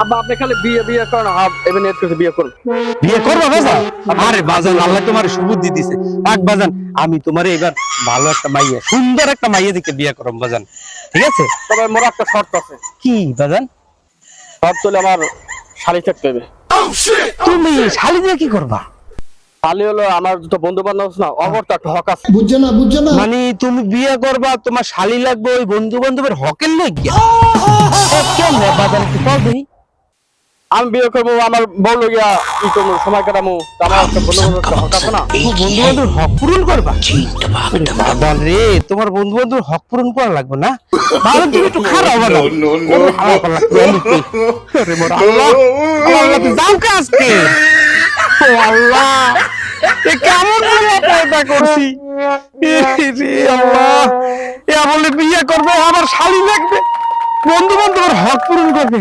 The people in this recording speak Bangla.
আব্বা আপনি খালি বিয়ে বিয়ে করেন, এবার নেট করে বিয়ে করুন। বিয়ে করবা বাজান? আরে বাজান, আল্লাহ তোমার সুবুদ্ধি দিছে। থাক বাজান, আমি তোমার এবার ভালো একটা মাইয়া, সুন্দর একটা মাইয়া দেখে বিয়ে করব বাজান, ঠিক আছে? তবে মোর একটা শর্ত আছে। কি বাজান? শর্ত হলে আমার শালি থাকতে হবে। তুমি শালি দিয়ে কি করবা? শালি হলো আমার দুটো বন্ধু বান্ধব আছে না, অগরটা একটা হক আছে। বুঝছো না মানে তুমি বিয়ে করবা, তোমার শালি লাগবে ওই বন্ধু বান্ধবের হকের লেগে? কেমনে বাজান, একটু কল দিই। আমি বিয়ে করবো, আমার বউ লগিয়া কি করবো, সময় কাটামো, তা আমার একটা বন্ধু বান্ধব একটা হক আছে না। বন্ধু বান্ধব হক পূরণ করবা? ওরে বাজান রে, তোমার বন্ধু বান্ধব হক পূরণ করা লাগবে না? বাজান তুমি একটু খারাপ বাজান। ওরে খারাপ লাগবে আমি কি? আরে মোর আল্লাহ, আল্লাহ তুই যাও কে আজকে? ও আল্লাহ, এ কেমন করে পয়দা করছি? রে আল্লাহ, এ বলে বিয়ে করবে, আমার শালি লাগবে, বন্ধু বান্ধবের হক পূরণ করবে।